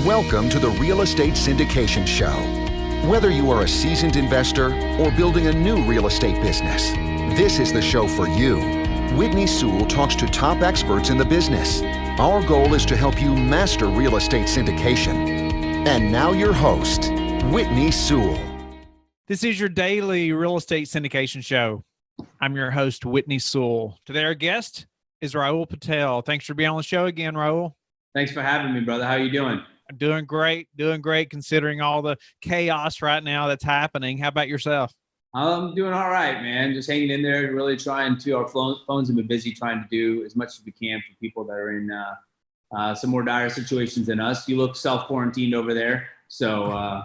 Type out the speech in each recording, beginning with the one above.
Welcome to the Real Estate Syndication Show. Whether you are a seasoned investor or building a new real estate business, this is the show for you. Whitney Sewell talks to top experts in the business. Our goal is to help you master real estate syndication. And now your host, Whitney Sewell. This is your daily real estate syndication show. I'm your host, Whitney Sewell. Today our guest is Rahul Patel. Thanks for being on the show again, Rahul. Thanks for having me, brother. How are you doing? I'm doing great considering all the chaos right now that's happening. How about yourself? I'm doing all right, man. Just hanging in there, really trying to. Our phones have been busy trying to do as much as we can for people that are in some more dire situations than us. You look self-quarantined over there, so...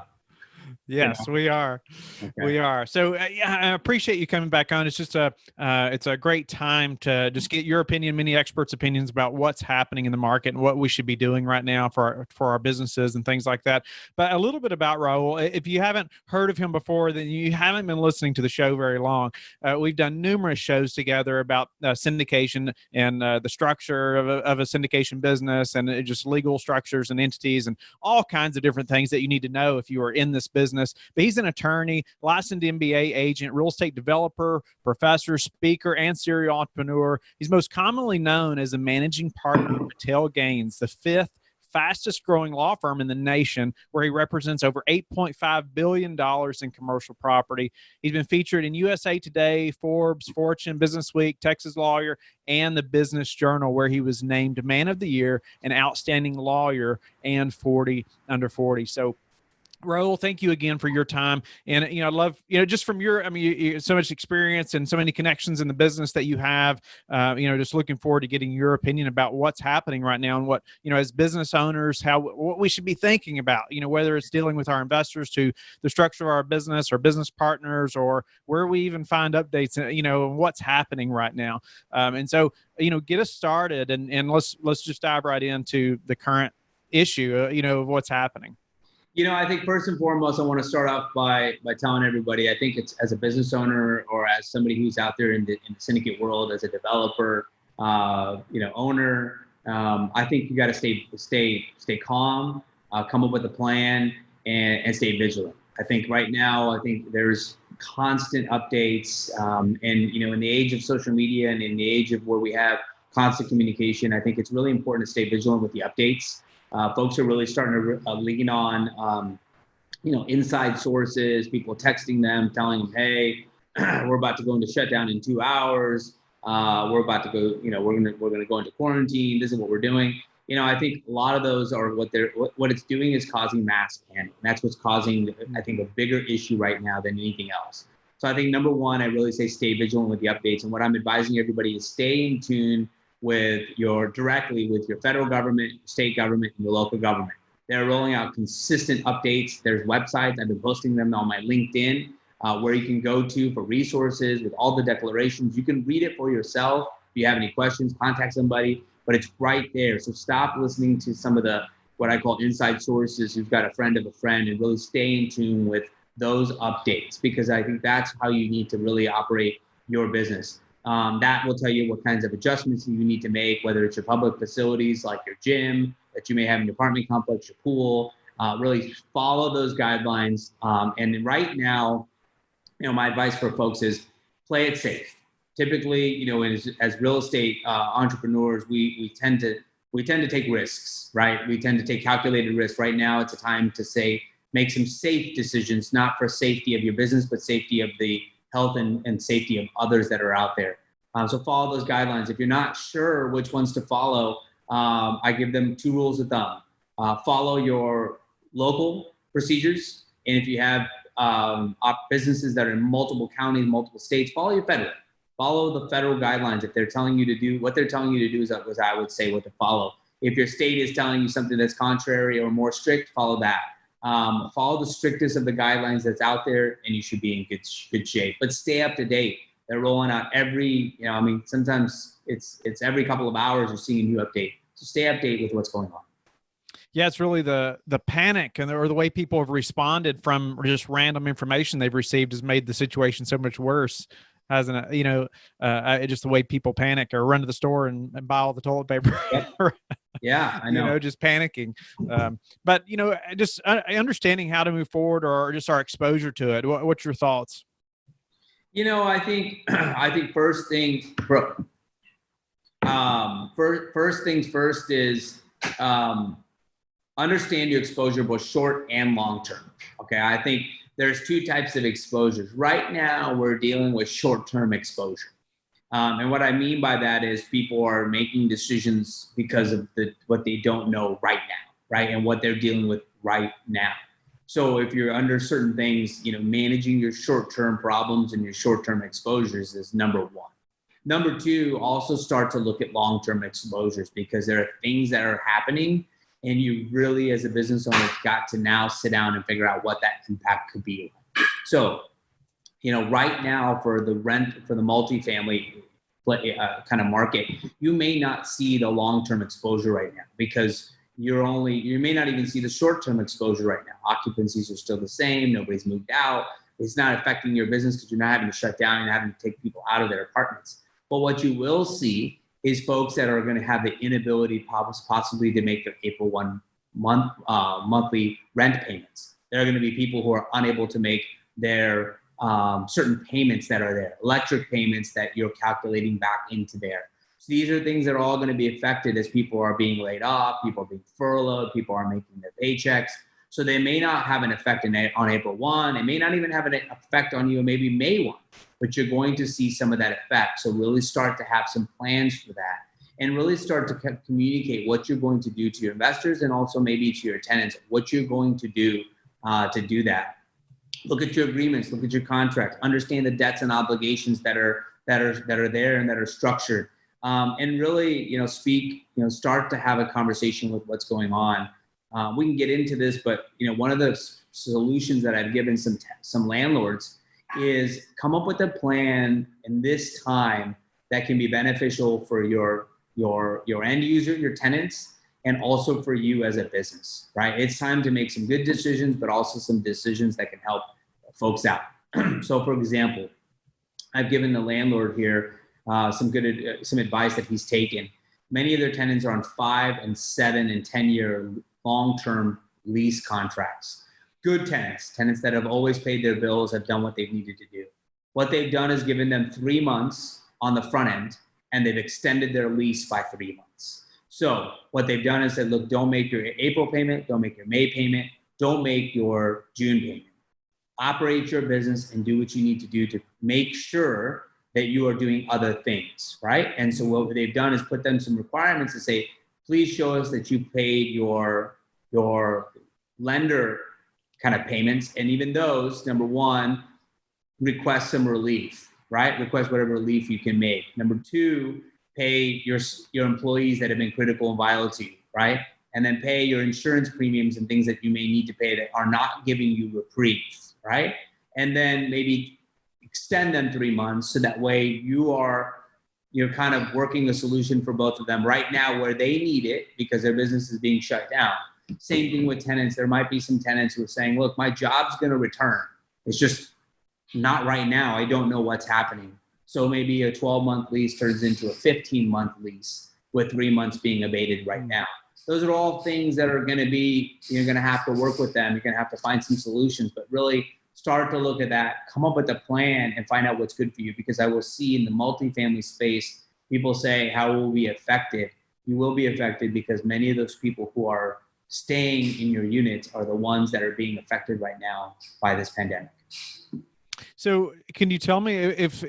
Yes, we are. Okay. We are. So yeah, I appreciate you coming back on. It's just it's a great time to just get your opinion, many experts' opinions about what's happening in the market and what we should be doing right now for our businesses and things like that. But a little bit about Rahul. If you haven't heard of him before, then you haven't been listening to the show very long. We've done numerous shows together about syndication and the structure of a syndication business and just legal structures and entities and all kinds of different things that you need to know if you are in this business. But he's an attorney, licensed MBA agent, real estate developer, professor, speaker, and serial entrepreneur. He's most commonly known as a managing partner of Patel Gaines, the fifth fastest growing law firm in the nation, where he represents over $8.5 billion in commercial property. He's been featured in USA Today, Forbes, Fortune, Business Week, Texas Lawyer, and the Business Journal, where he was named Man of the Year and Outstanding Lawyer and 40 Under 40. So Rahul, thank you again for your time. And, I love, just from your, you so much experience and so many connections in the business that you have, just looking forward to getting your opinion about what's happening right now and what, as business owners, what we should be thinking about, whether it's dealing with our investors to the structure of our business or business partners or where we even find updates, what's happening right now. And so, get us started and let's just dive right into the current issue, of what's happening. I think first and foremost, I want to start off by telling everybody, I think it's as a business owner or as somebody who's out there in the syndicate world, as a developer, owner, I think you got to stay calm, come up with a plan and stay vigilant. I think right now, there's constant updates and, in the age of social media and in the age of where we have constant communication, I think it's really important to stay vigilant with the updates. Folks are really starting to lean on, inside sources, people texting them, telling them, hey, we're about to go into shutdown in 2 hours. We're about to go, we're going to go into quarantine. This is what we're doing. I think a lot of those are what it's doing is causing mass panic. And that's what's causing, I think, a bigger issue right now than anything else. So I think number one, I really say stay vigilant with the updates. And what I'm advising everybody is stay in tune directly with your federal government, state government, and your local government. They're rolling out consistent updates. There's websites, I've been posting them on my LinkedIn, where you can go to for resources with all the declarations. You can read it for yourself. If you have any questions, contact somebody, but it's right there. So stop listening to some of what I call inside sources who've got a friend of a friend, and really stay in tune with those updates, because I think that's how you need to really operate your business. That will tell you what kinds of adjustments you need to make, whether it's your public facilities like your gym that you may have in your apartment complex, your pool. Really follow those guidelines. And right now, my advice for folks is play it safe. Typically, as real estate entrepreneurs, we tend to take risks, right? We tend to take calculated risks. Right now, it's a time to make some safe decisions, not for safety of your business, but safety of the health and safety of others that are out there. So follow those guidelines. If you're not sure which ones to follow, I give them 2 rules of thumb. Follow your local procedures. And if you have businesses that are in multiple counties, multiple states, follow your federal. Follow the federal guidelines. If they're telling you to do what they're telling you to do is I would say what to follow. If your state is telling you something that's contrary or more strict, follow that. Follow the strictest of the guidelines that's out there, and you should be in good shape. But stay up to date. They're rolling out sometimes it's every couple of hours you're seeing a new update. So stay updated with what's going on. Yeah, it's really the panic or the way people have responded from just random information they've received has made the situation so much worse. hasn't, just the way people panic or run to the store and buy all the toilet paper. Yep. Yeah, I know. Just panicking. But, just understanding how to move forward or just our exposure to it. What's your thoughts? I think first things first is understand your exposure both short and long term. Okay, I think there's two types of exposures. Right now, we're dealing with short-term exposure. And what I mean by that is people are making decisions because of what they don't know right now, right? And what they're dealing with right now. So if you're under certain things, managing your short-term problems and your short-term exposures is number one. Number two, also start to look at long-term exposures because there are things that are happening and you really, as a business owner, got to now sit down and figure out what that impact could be. So, right now for the multifamily kind of market, you may not see the long-term exposure right now because you may not even see the short-term exposure right now. Occupancies are still the same. Nobody's moved out. It's not affecting your business because you're not having to shut down and having to take people out of their apartments. But what you will see is folks that are going to have the inability possibly to make their April 1 monthly rent payments. There are going to be people who are unable to make their certain payments that are there, electric payments that you're calculating back into there. So these are things that are all going to be affected as people are being laid off, people are being furloughed, people are making their paychecks. So they may not have an effect on April 1. It may not even have an effect on you maybe May 1, but you're going to see some of that effect. So really start to have some plans for that and really start to communicate what you're going to do to your investors and also maybe to your tenants, what you're going to do that. Look at your agreements, look at your contracts, understand the debts and obligations that are there and that are structured. And really, start to have a conversation with what's going on. We can get into this, but one of the solutions that I've given some landlords is come up with a plan in this time that can be beneficial for your end user, your tenants, and also for you as a business, right? It's time to make some good decisions, but also some decisions that can help folks out. So for example, I've given the landlord here some advice that he's taken. Many of their tenants are on 5 and 7 and 10-year long-term lease contracts. Good tenants that have always paid their bills, have done what they've needed to do. What they've done is given them 3 months on the front end, and they've extended their lease by 3 months. So what they've done is said, look, don't make your April payment, don't make your May payment, don't make your June payment. Operate your business and do what you need to do to make sure that you are doing other things, right? And so what they've done is put them some requirements to say, please show us that you paid your lender kind of payments. And even those, number one, request some relief, right? Request whatever relief you can make. Number two, pay your employees that have been critical and vital to you, right? And then pay your insurance premiums and things that you may need to pay that are not giving you reprieves, right? And then maybe extend them 3 months so that way you're kind of working a solution for both of them right now where they need it because their business is being shut down. Same thing with tenants. There might be some tenants who are saying, look, my job's going to return. It's just not right now. I don't know what's happening. So maybe a 12-month lease turns into a 15-month lease with 3 months being abated right now. Those are all things that are going to be, you're going to have to work with them. You're going to have to find some solutions, but really start to look at that, come up with a plan and find out what's good for you. Because I will see in the multifamily space, people say, how will we be affected? You will be affected because many of those people who are staying in your units are the ones that are being affected right now by this pandemic. So can you tell me if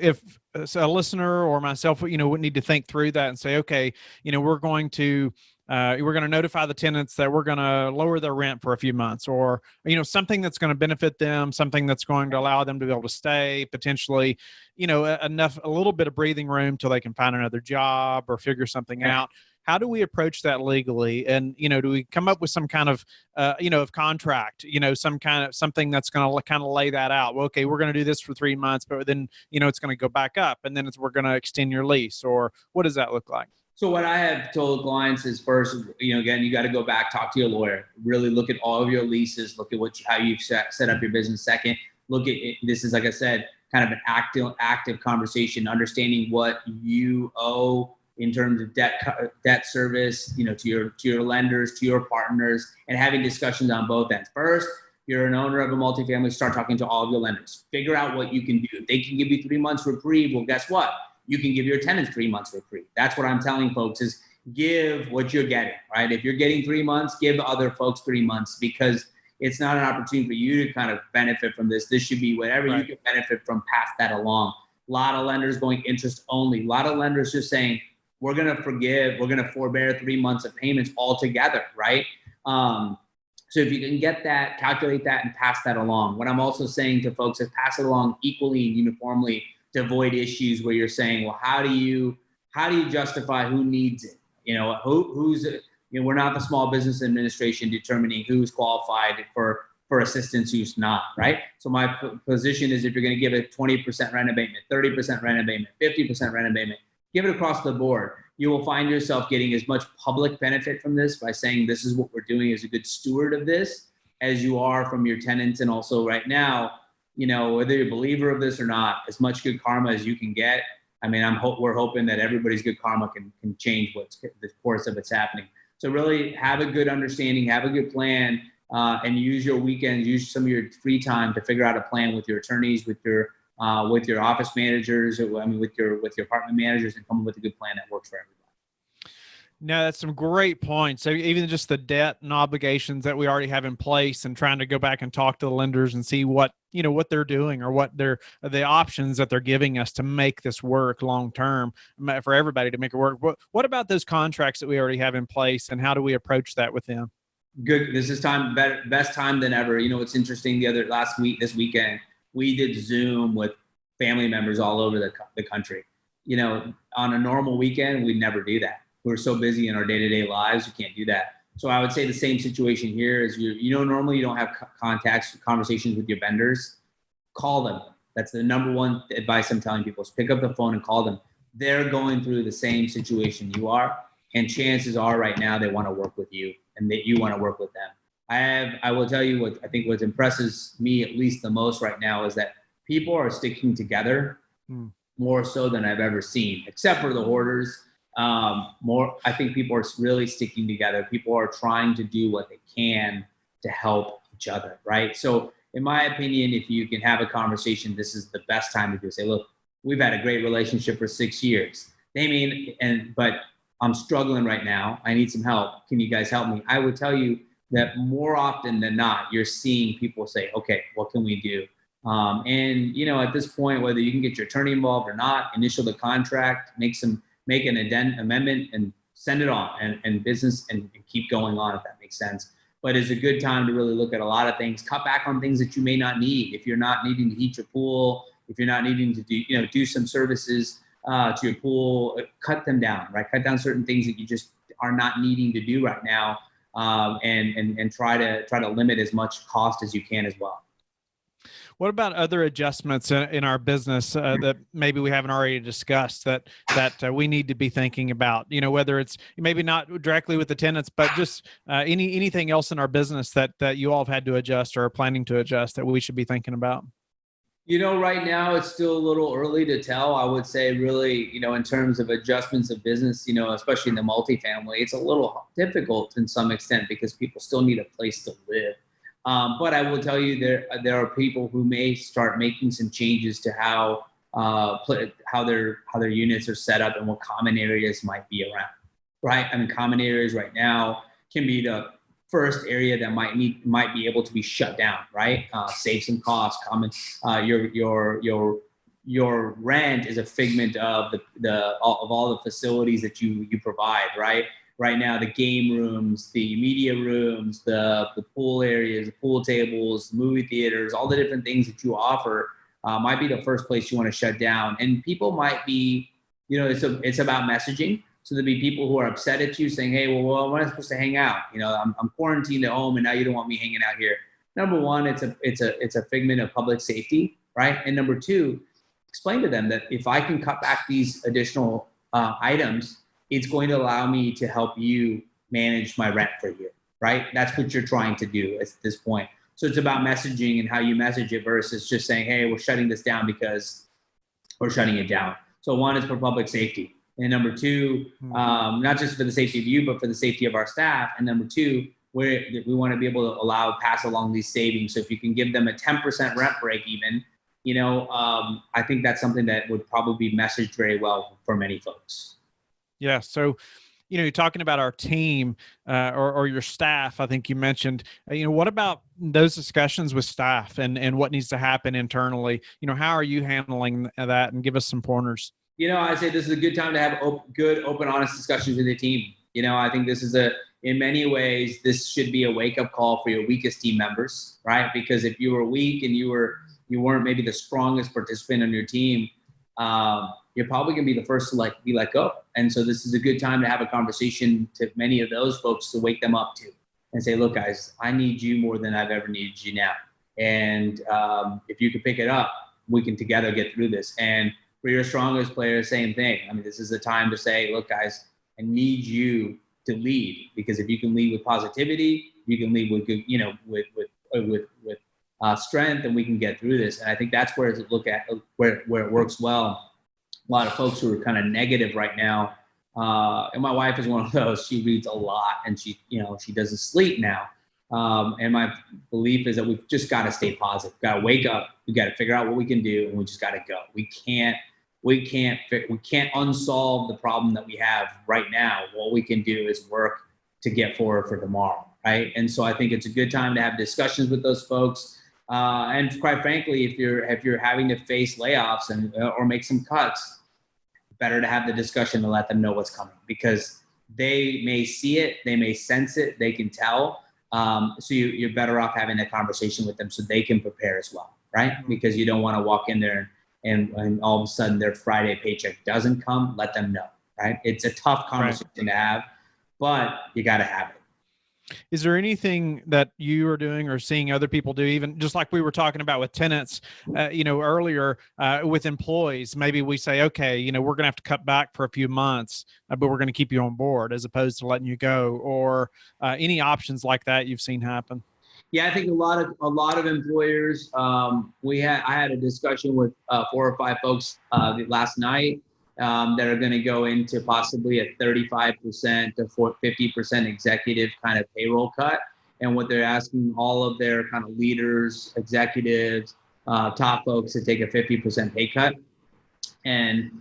a listener or myself, would need to think through that and say, okay, we're going to notify the tenants that we're going to lower their rent for a few months, or, something that's going to benefit them, something that's going to allow them to be able to stay, potentially, a little bit of breathing room till they can find another job or figure something out. How do we approach that legally? And, do we come up with some kind of, of contract, something that's going to kind of lay that out? Well, okay, we're going to do this for 3 months, but then, it's going to go back up, and then we're going to extend your lease, or what does that look like? So what I have told clients is first, again, you got to go back, talk to your lawyer, really look at all of your leases, look at how you've set up your business. Second, look at, this is, like I said, kind of an active conversation, understanding what you owe in terms of debt service, to your lenders, to your partners, and having discussions on both ends. First, you're an owner of a multifamily, start talking to all of your lenders. Figure out what you can do. If they can give you 3 months reprieve, well, guess what? You can give your tenants 3 months reprieve. That's what I'm telling folks is give what you're getting, right? If you're getting 3 months, give other folks 3 months, because it's not an opportunity for you to kind of benefit from this. This should be whatever you can benefit from, pass that along. A lot of lenders going interest only. A lot of lenders just saying, we're going to forbear 3 months of payments altogether, right? So if you can get that, calculate that, and pass that along. What I'm also saying to folks is pass it along equally and uniformly to avoid issues where you're saying, well, how do you justify who needs it? We're not the Small Business Administration determining who's qualified for assistance, who's not, right? So my position is if you're going to give a 20% rent abatement, 30% rent abatement, 50% rent abatement, give it across the board. You will find yourself getting as much public benefit from this by saying this is what we're doing as a good steward of this as you are from your tenants. And also right now, whether you're a believer of this or not, as much good karma as you can get. I mean, we're hoping that everybody's good karma can change the course of what's happening. So really have a good understanding, have a good plan, and use your weekends, use some of your free time to figure out a plan with your attorneys, with your office managers, with your apartment managers, and come up with a good plan that works for everybody. No, that's some great points. So even just the debt and obligations that we already have in place, and trying to go back and talk to the lenders and see what they're doing, or what the options that they're giving us to make this work long term for everybody to make it work. What about those contracts that we already have in place, and how do we approach that with them? Good. This is best time than ever. It's interesting. This weekend, we did Zoom with family members all over the country. On a normal weekend, we'd never do that. We're so busy in our day-to-day lives, you can't do that. So I would say the same situation here is normally you don't have conversations with your vendors. Call them. That's the number one advice I'm telling people is pick up the phone and call them. They're going through the same situation you are. And chances are right now they want to work with you and that you want to work with them. I will tell you what impresses me at least the most right now is that people are sticking together more so than I've ever seen, except for the hoarders. I think people are really sticking together. People are trying to do what they can to help each other, right? So in my opinion, if you can have a conversation, this is the best time to do. Say, look, we've had a great relationship for 6 years. But I'm struggling right now. I need some help. Can you guys help me? I would tell you that more often than not, you're seeing people say, okay, what can we do? At this point, whether you can get your attorney involved or not, initial the contract, make an amendment and send it on and business and keep going on, if that makes sense. But it's a good time to really look at a lot of things, cut back on things that you may not need. If you're not needing to heat your pool, if you're not needing to do some services to your pool, cut them down, right? Cut down certain things that you just are not needing to do right now, and try to limit as much cost as you can as well. What about other adjustments in our business that maybe we haven't already discussed that we need to be thinking about? Whether it's maybe not directly with the tenants, but just anything else in our business that you all have had to adjust or are planning to adjust that we should be thinking about? Right now it's still a little early to tell. I would say really, in terms of adjustments of business, especially in the multifamily, it's a little difficult to some extent because people still need a place to live. But I will tell you there are people who may start making some changes to how their units are set up and what common areas might be around, right? I mean, common areas right now can be the first area that might be able to be shut down, right? Save some costs. Your rent is a figment of all the facilities that you provide, right? Right now, the game rooms, the media rooms, the pool areas, the pool tables, movie theaters, all the different things that you offer might be the first place you want to shut down. And people might be, it's about messaging. So there'll be people who are upset at you saying, hey, well, when am I supposed to hang out? I'm quarantined at home and now you don't want me hanging out here. Number one, it's a figment of public safety, right? And number two, explain to them that if I can cut back these additional items, it's going to allow me to help you manage my rent for you, right? That's what you're trying to do at this point. So it's about messaging and how you message it versus just saying, hey, we're shutting this down because we're shutting it down. So one is for public safety. And number two, not just for the safety of you, but for the safety of our staff. And number two, we want to be able to pass along these savings. So if you can give them a 10% rent break even, I think that's something that would probably be messaged very well for many folks. Yeah. So, you're talking about our team or your staff. I think you mentioned, what about those discussions with staff and what needs to happen internally? How are you handling that? And give us some pointers. I say this is a good time to have good, open, honest discussions with the team. I think this is in many ways, this should be a wake-up call for your weakest team members, right? Because if you were weak and you weren't maybe the strongest participant on your team, you're probably going to be the first to be let go. And so this is a good time to have a conversation to many of those folks to wake them up to and say, look, guys, I need you more than I've ever needed you now. And if you can pick it up, we can together get through this. And for your strongest players, same thing. I mean, this is the time to say, look, guys, I need you to lead, because if you can lead with positivity, you can lead with good, with strength, and we can get through this. And I think that's where where it works well. A lot of folks who are kind of negative right now, and my wife is one of those. She reads a lot, and she doesn't sleep now. And my belief is that we've just got to stay positive. Got to wake up. We got to figure out what we can do, and we just got to go. We can't unsolve the problem that we have right now. What we can do is work to get forward for tomorrow, right? And so I think it's a good time to have discussions with those folks. And quite frankly, if you're having to face layoffs or make some cuts, better to have the discussion to let them know what's coming, because they may see it, they may sense it, they can tell. So you're better off having a conversation with them so they can prepare as well, right? Because you don't want to walk in there and all of a sudden their Friday paycheck doesn't come. Let them know, right? It's a tough conversation to have, but you got to have it. Is there anything that you are doing or seeing other people do, even just like we were talking about with tenants, earlier with employees? Maybe we say, okay, we're going to have to cut back for a few months, but we're going to keep you on board as opposed to letting you go, or any options like that you've seen happen? Yeah, I think a lot of employers. I had a discussion with 4 or 5 folks last night that are going to go into possibly a 35% to 50% executive kind of payroll cut. And what they're asking all of their kind of leaders, executives, top folks to take a 50% pay cut. And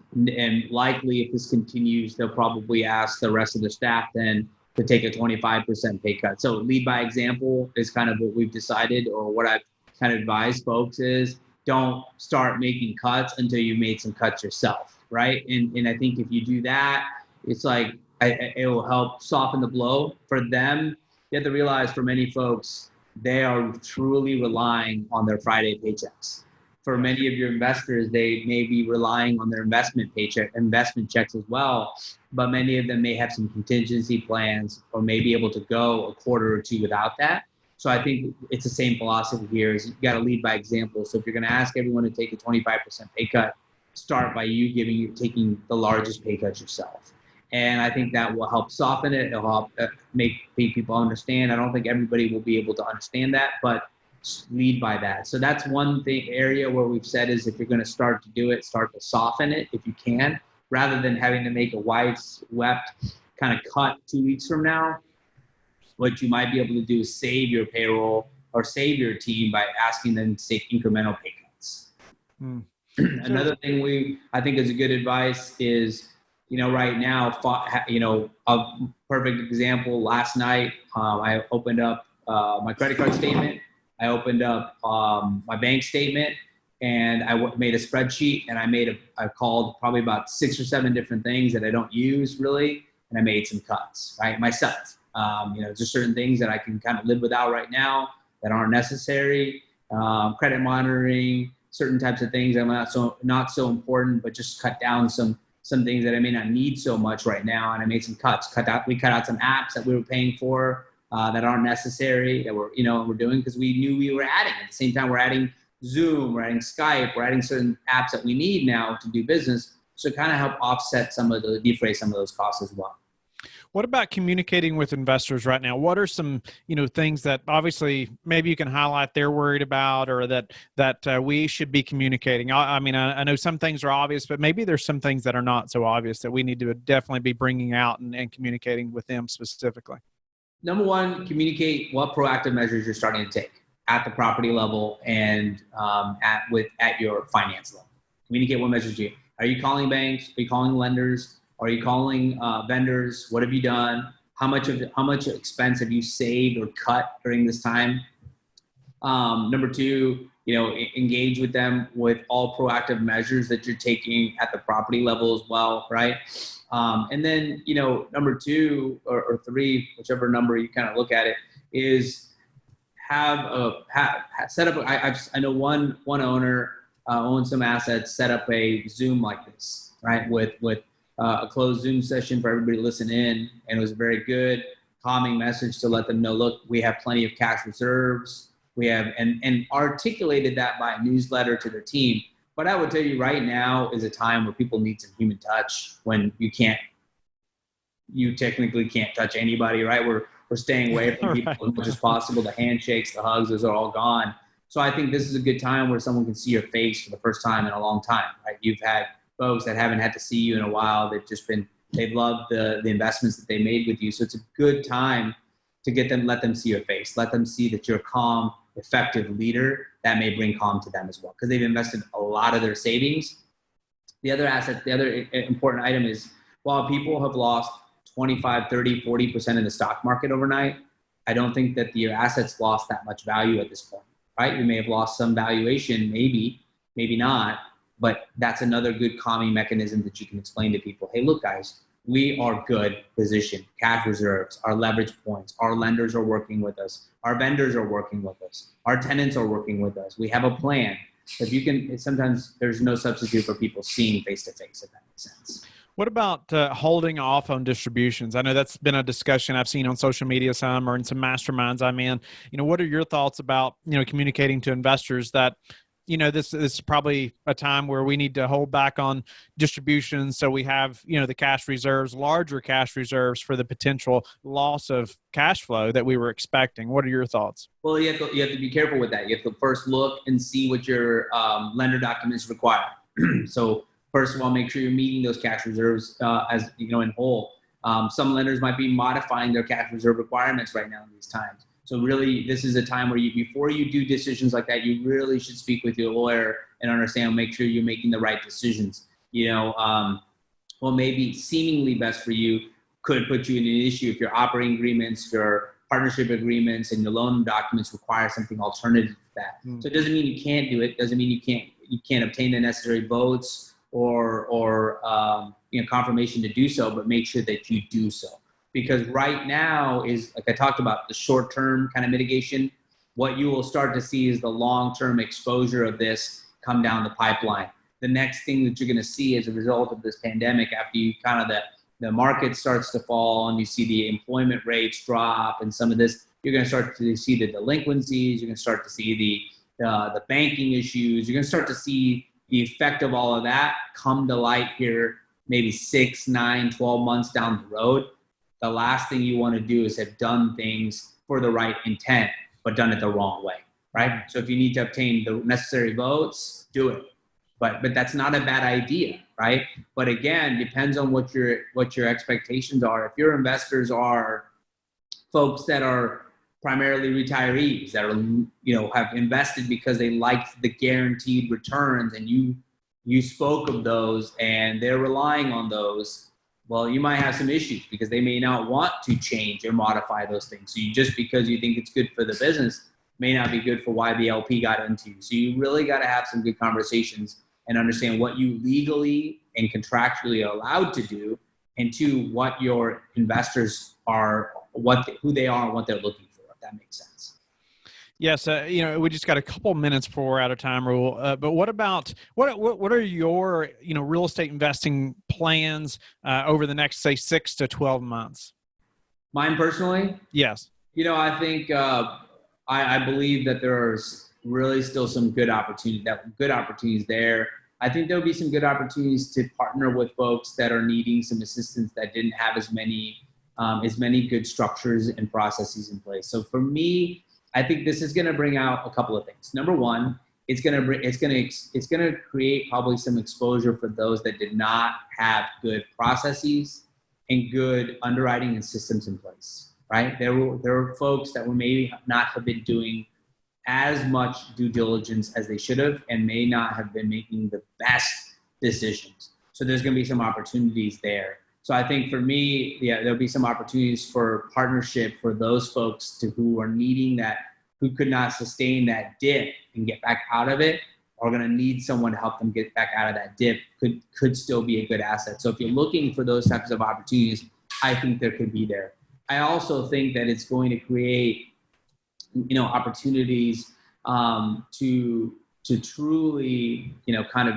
likely if this continues, they'll probably ask the rest of the staff then to take a 25% pay cut. So lead by example is kind of what we've decided, or what I've kind of advised folks is, don't start making cuts until you've made some cuts yourself, right? And I think if you do that, it's like it will help soften the blow for them. You have to realize, for many folks, they are truly relying on their Friday paychecks. For many of your investors, they may be relying on their investment checks as well, but many of them may have some contingency plans or may be able to go a quarter or two without that. So I think it's the same philosophy here, is you got to lead by example. So if you're going to ask everyone to take a 25% pay cut, start by you taking the largest pay cut yourself. And I think that will help soften it. It'll help make people understand. I don't think everybody will be able to understand that, but lead by that. So that's one area where we've said is, if you're going to start to do it, start to soften it if you can, rather than having to make a wide-swept kind of cut 2 weeks from now. What you might be able to do is save your payroll or save your team by asking them to take incremental pay cuts. Another thing I think is a good advice is, right now, a perfect example, last night, I opened up my credit card statement. I opened up my bank statement, and I made a spreadsheet, and I called probably about 6 or 7 different things that I don't use really, and I made some cuts, right, myself. Just certain things that I can kind of live without right now that aren't necessary. Credit monitoring, certain types of things that are not so important, but just cut down some things that I may not need so much right now. And I made some cuts. We cut out some apps that we were paying for that aren't necessary, that we're doing because we knew we were adding. At the same time, we're adding Zoom, we're adding Skype, we're adding certain apps that we need now to do business. So kind of help offset defray some of those costs as well. What about communicating with investors right now? What are some, things that obviously maybe you can highlight they're worried about, or that we should be communicating? I mean, I know some things are obvious, but maybe there's some things that are not so obvious that we need to definitely be bringing out and communicating with them specifically. Number one, communicate what proactive measures you're starting to take at the property level and at your finance level. Communicate what measures are you calling banks? Are you calling lenders? Are you calling vendors? What have you done? How much expense have you saved or cut during this time? Number two, engage with them with all proactive measures that you're taking at the property level as well, right? And then, number two or three, whichever number you kind of look at it, is set up. I know one owner owns some assets, set up a Zoom like this, right? With a closed Zoom session for everybody to listen in, and it was a very good calming message to let them know, look, we have plenty of cash reserves. We have and articulated that by a newsletter to their team. But I would tell you right now is a time where people need some human touch when you technically can't touch anybody, right? We're staying away from people as much as possible. The handshakes, the hugs, those are all gone. So I think this is a good time where someone can see your face for the first time in a long time, right? You've had folks that haven't had to see you in a while. They've loved the investments that they made with you. So it's a good time to let them see your face, let them see that you're a calm, effective leader. That may bring calm to them as well, because they've invested a lot of their savings. The other important item is, while people have lost 25, 30, 40% in the stock market overnight, I don't think that your assets lost that much value at this point, right? You may have lost some valuation, maybe not, but that's another good calming mechanism that you can explain to people. Hey, look, guys, we are good positioned, cash reserves, our leverage points, our lenders are working with us, our vendors are working with us, our tenants are working with us. We have a plan. Sometimes there's no substitute for people seeing face to face, if that makes sense. What about holding off on distributions? I know that's been a discussion I've seen on social media some, or in some masterminds I'm in. What are your thoughts about, communicating to investors that, this is probably a time where we need to hold back on distributions so we have, the cash reserves, larger cash reserves for the potential loss of cash flow that we were expecting? What are your thoughts? Well, you have to be careful with that. You have to first look and see what your lender documents require. So first of all, make sure you're meeting those cash reserves in whole. Some lenders might be modifying their cash reserve requirements right now in these times. So really, this is a time where before you do decisions like that, you really should speak with your lawyer and understand, make sure you're making the right decisions. What may be seemingly best for you could put you in an issue if your operating agreements, your partnership agreements, and your loan documents require something alternative to that. So it doesn't mean you can't do it. Doesn't mean you can't obtain the necessary votes or confirmation to do so, but make sure that you do so. Because right now is, like I talked about, the short-term kind of mitigation. What you will start to see is the long-term exposure of this come down the pipeline. The next thing that you're going to see as a result of this pandemic, after you kind of the market starts to fall and you see the employment rates drop and some of this, you're going to start to see the delinquencies. You're going to start to see the banking issues. You're going to start to see the effect of all of that come to light here, maybe 6, 9, 12 months down the road. The last thing you want to do is have done things for the right intent, but done it the wrong way, right? So if you need to obtain the necessary votes, do it. But that's not a bad idea, right? But again, depends on what your expectations are. If your investors are folks that are primarily retirees that are, have invested because they liked the guaranteed returns, and you spoke of those and they're relying on those, well, you might have some issues because they may not want to change or modify those things. So just because you think it's good for the business may not be good for why the LP got into. So you really got to have some good conversations and understand what you legally and contractually are allowed to do, and two, what your investors are, who they are and what they're looking for, if that makes sense. Yes, we just got a couple minutes before we're out of time, Rahul. But what about what are your real estate investing plans over the next, say, 6 to 12 months? Mine personally? Yes. I think I believe that there's really still some good opportunities there. I think there'll be some good opportunities to partner with folks that are needing some assistance that didn't have as many as many good structures and processes in place. So for me, I think this is going to bring out a couple of things. Number one, it's going to create probably some exposure for those that did not have good processes and good underwriting and systems in place, right? There were folks that were maybe not have been doing as much due diligence as they should have and may not have been making the best decisions. So there's going to be some opportunities there. So I think for me, there'll be some opportunities for partnership for those folks who are needing that, who could not sustain that dip and get back out of it, are going to need someone to help them get back out of that dip, could still be a good asset. So if you're looking for those types of opportunities, I think there could be there. I also think that it's going to create, opportunities to truly, kind of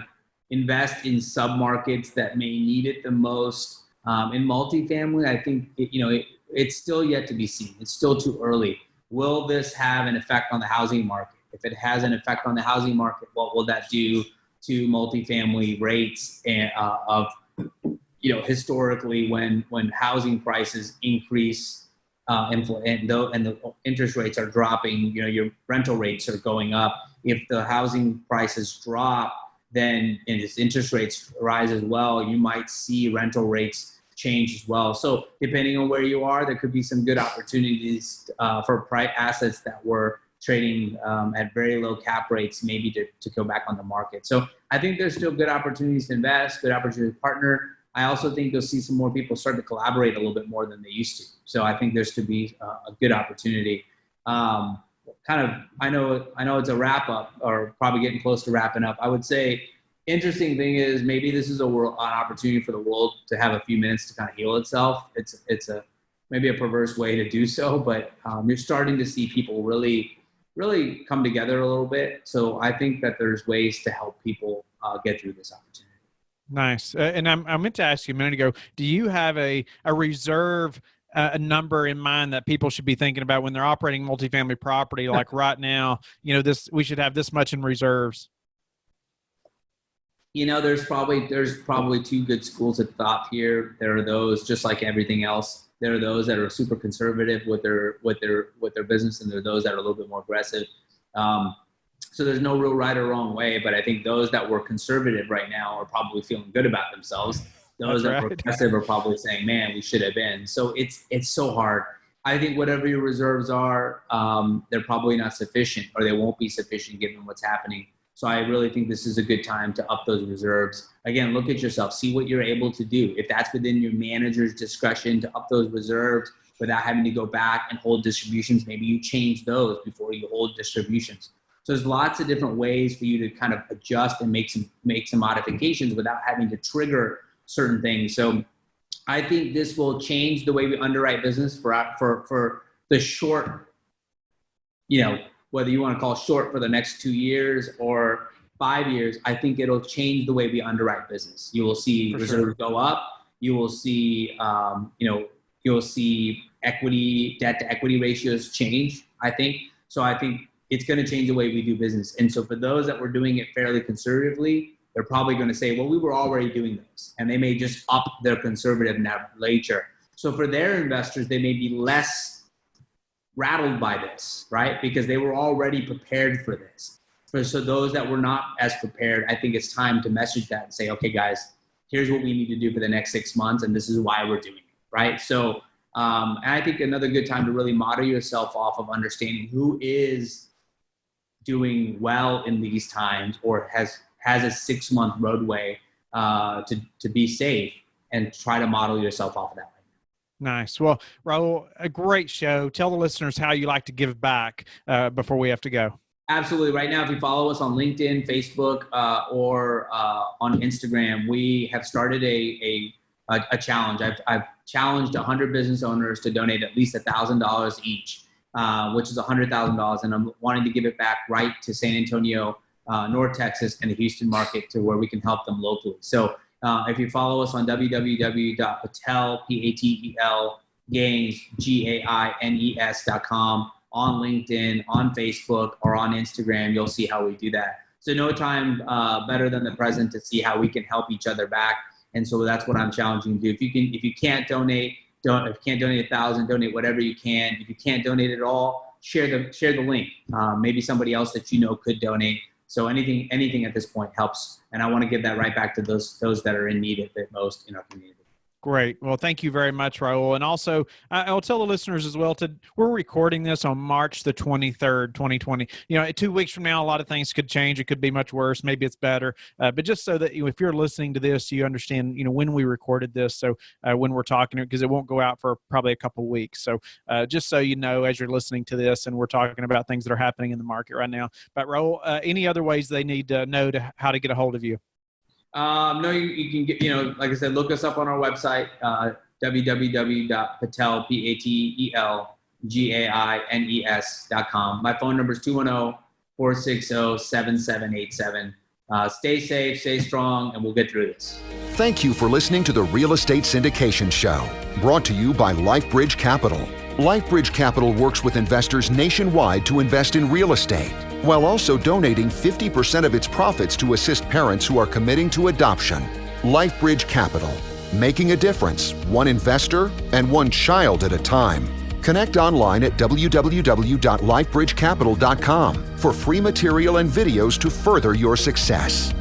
invest in submarkets that may need it the most. In multifamily, I think, it's still yet to be seen. It's still too early. Will this have an effect on the housing market? If it has an effect on the housing market, what will that do to multifamily rates and historically when housing prices increase and the interest rates are dropping, your rental rates are going up. If the housing prices drop, then and its interest rates rise as well, you might see rental rates change as well. So depending on where you are, there could be some good opportunities for price assets that were trading at very low cap rates, maybe to go back on the market. So I think there's still good opportunities to invest, good opportunities to partner. I also think you'll see some more people start to collaborate a little bit more than they used to. So I think there's to be a good opportunity. I know it's a wrap up or probably getting close to wrapping up. I would say interesting thing is maybe this is an opportunity for the world to have a few minutes to kind of heal itself. It's maybe a perverse way to do so, but you're starting to see people really come together a little bit. So I think that there's ways to help people get through this opportunity. Nice. And I meant to ask you a minute ago, do you have a reserve a number in mind that people should be thinking about when they're operating multifamily property? Like right now, we should have this much in reserves. There's probably two good schools of thought here. There are those, just like everything else, there are those that are super conservative with their business, and there are those that are a little bit more aggressive. So there's no real right or wrong way, but I think those that were conservative right now are probably feeling good about themselves. Those that were aggressive are probably saying, man, we should have been. So it's so hard. I think whatever your reserves are, they're probably not sufficient, or they won't be sufficient given what's happening. So I really think this is a good time to up those reserves. Again, look at yourself, see what you're able to do. If that's within your manager's discretion to up those reserves without having to go back and hold distributions, maybe you change those before you hold distributions. So there's lots of different ways for you to kind of adjust and make some modifications without having to trigger certain things. So I think this will change the way we underwrite business for the short, whether you want to call short for the next 2 years or 5 years. I think it'll change the way we underwrite business. You will see reserves go up. You will see, you'll see debt to equity ratios change, I think. So I think it's going to change the way we do business. And so for those that were doing it fairly conservatively, they're probably going to say, well, we were already doing this. And they may just up their conservative nature. So for their investors, they may be less rattled by this, right? Because they were already prepared for this. So those that were not as prepared, I think it's time to message that and say, okay, guys, here's what we need to do for the next 6 months. And this is why we're doing it, right? So, and I think another good time to really model yourself off of understanding who is doing well in these times or has a 6-month roadway to be safe, and try to model yourself off of that. Nice. Well, Rahul, a great show. Tell the listeners how you like to give back before we have to go. Absolutely. Right now, if you follow us on LinkedIn, Facebook, or on Instagram, we have started a challenge. I've challenged 100 business owners to donate at least $1,000 each, which is $100,000. And I'm wanting to give it back right to San Antonio, North Texas, and the Houston market, to where we can help them locally. So if you follow us on www.patel, Patel, gains, gaines.com, on LinkedIn, on Facebook, or on Instagram, you'll see how we do that. So no time better than the present to see how we can help each other back. And so that's what I'm challenging you to do. If you can't donate If you can't donate 1,000, donate whatever you can. If you can't donate at all, share the link. Maybe somebody else that you know could donate. So anything at this point helps. And I want to give that right back to those that are in need of it most in our community. Great. Well, thank you very much, Rahul. And also, I'll tell the listeners as well, we're recording this on March the 23rd, 2020. 2 weeks from now, a lot of things could change. It could be much worse. Maybe it's better. But just so that if you're listening to this, you understand, when we recorded this. So when we're talking, because it won't go out for probably a couple of weeks. So just so you know, as you're listening to this, and we're talking about things that are happening in the market right now. But Rahul, any other ways they need to know how to get a hold of you? No, you can get, like I said, look us up on our website, www.patelpatelgaines.com. My phone number is 210-460-7787. Stay safe, stay strong, and we'll get through this. Thank you for listening to the Real Estate Syndication Show, brought to you by LifeBridge Capital. LifeBridge Capital works with investors nationwide to invest in real estate, while also donating 50% of its profits to assist parents who are committing to adoption. LifeBridge Capital, making a difference, one investor and one child at a time. Connect online at www.lifebridgecapital.com for free material and videos to further your success.